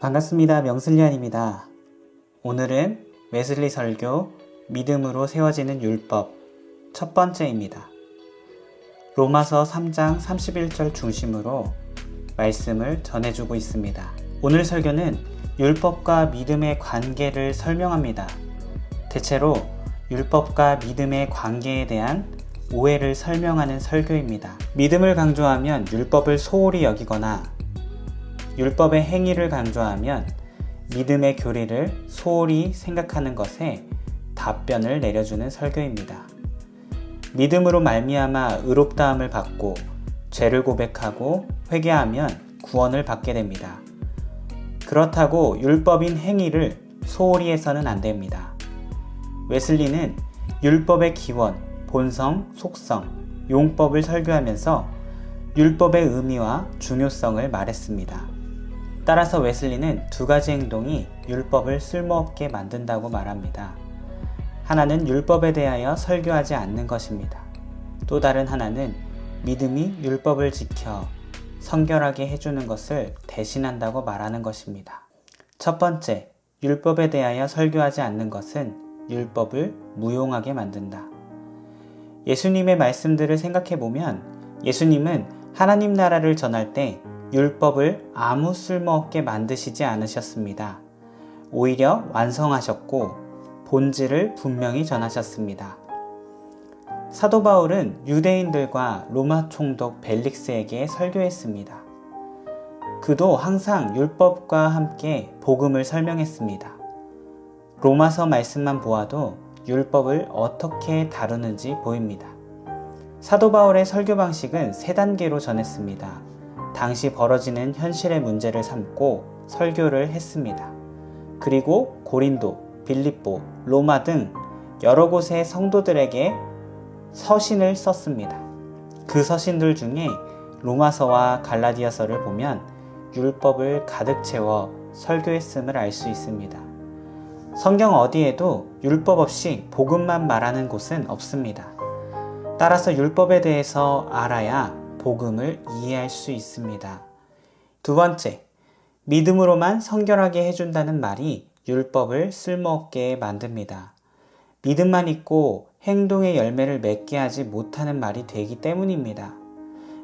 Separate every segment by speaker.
Speaker 1: 반갑습니다. 명슬리안입니다. 오늘은 웨슬리 설교 믿음으로 세워지는 율법 첫 번째입니다. 로마서 3장 31절 중심으로 말씀을 전해주고 있습니다. 오늘 설교는 율법과 믿음의 관계를 설명합니다. 대체로 율법과 믿음의 관계에 대한 오해를 설명하는 설교입니다. 믿음을 강조하면 율법을 소홀히 여기거나 율법의 행위를 강조하면 믿음의 교리를 소홀히 생각하는 것에 답변을 내려주는 설교입니다. 믿음으로 말미암아 의롭다함을 받고 죄를 고백하고 회개하면 구원을 받게 됩니다. 그렇다고 율법인 행위를 소홀히 해서는 안 됩니다. 웨슬리는 율법의 기원, 본성, 속성, 용법을 설교하면서 율법의 의미와 중요성을 말했습니다. 따라서 웨슬리는 두 가지 행동이 율법을 쓸모없게 만든다고 말합니다. 하나는 율법에 대하여 설교하지 않는 것입니다. 또 다른 하나는 믿음이 율법을 지켜 성결하게 해주는 것을 대신한다고 말하는 것입니다. 첫 번째, 율법에 대하여 설교하지 않는 것은 율법을 무용하게 만든다. 예수님의 말씀들을 생각해보면 예수님은 하나님 나라를 전할 때 율법을 아무 쓸모없게 만드시지 않으셨습니다. 오히려 완성하셨고 본질을 분명히 전하셨습니다. 사도 바울은 유대인들과 로마 총독 벨릭스에게 설교했습니다. 그도 항상 율법과 함께 복음을 설명했습니다. 로마서 말씀만 보아도 율법을 어떻게 다루는지 보입니다. 사도 바울의 설교 방식은 세 단계로 전했습니다. 당시 벌어지는 현실의 문제를 삼고 설교를 했습니다. 그리고 고린도, 빌립보, 로마 등 여러 곳의 성도들에게 서신을 썼습니다. 그 서신들 중에 로마서와 갈라디아서를 보면 율법을 가득 채워 설교했음을 알 수 있습니다. 성경 어디에도 율법 없이 복음만 말하는 곳은 없습니다. 따라서 율법에 대해서 알아야 복음을 이해할 수 있습니다. 두 번째, 믿음으로만 성결하게 해준다는 말이 율법을 쓸모없게 만듭니다. 믿음만 있고 행동의 열매를 맺게 하지 못하는 말이 되기 때문입니다.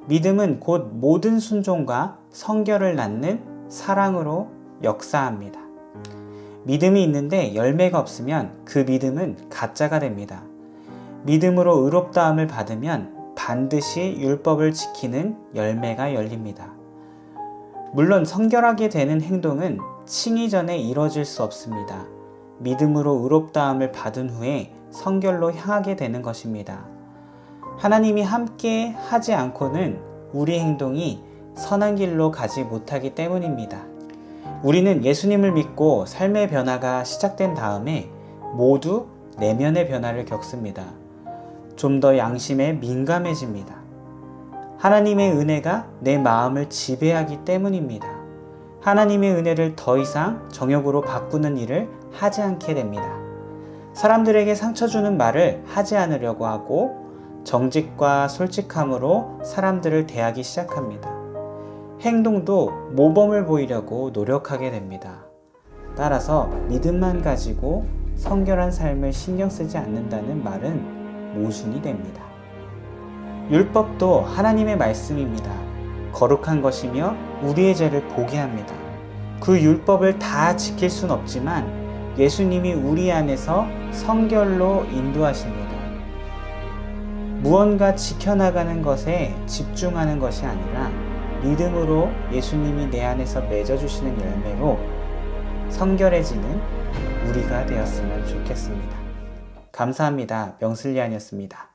Speaker 1: 믿음은 곧 모든 순종과 성결을 낳는 사랑으로 역사합니다. 믿음이 있는데 열매가 없으면 그 믿음은 가짜가 됩니다. 믿음으로 의롭다함을 받으면 반드시 율법을 지키는 열매가 열립니다. 물론 성결하게 되는 행동은 칭의 전에 이루어질 수 없습니다. 믿음으로 의롭다함을 받은 후에 성결로 향하게 되는 것입니다. 하나님이 함께 하지 않고는 우리 행동이 선한 길로 가지 못하기 때문입니다. 우리는 예수님을 믿고 삶의 변화가 시작된 다음에 모두 내면의 변화를 겪습니다. 좀 더 양심에 민감해집니다. 하나님의 은혜가 내 마음을 지배하기 때문입니다. 하나님의 은혜를 더 이상 정욕으로 바꾸는 일을 하지 않게 됩니다. 사람들에게 상처 주는 말을 하지 않으려고 하고 정직과 솔직함으로 사람들을 대하기 시작합니다. 행동도 모범을 보이려고 노력하게 됩니다. 따라서 믿음만 가지고 성결한 삶을 신경 쓰지 않는다는 말은 모순이 됩니다. 율법도 하나님의 말씀입니다. 거룩한 것이며 우리의 죄를 보게 합니다. 그 율법을 다 지킬 순 없지만 예수님이 우리 안에서 성결로 인도하십니다. 무언가 지켜나가는 것에 집중하는 것이 아니라 믿음으로 예수님이 내 안에서 맺어주시는 열매로 성결해지는 우리가 되었으면 좋겠습니다. 감사합니다. 명슬리안이었습니다.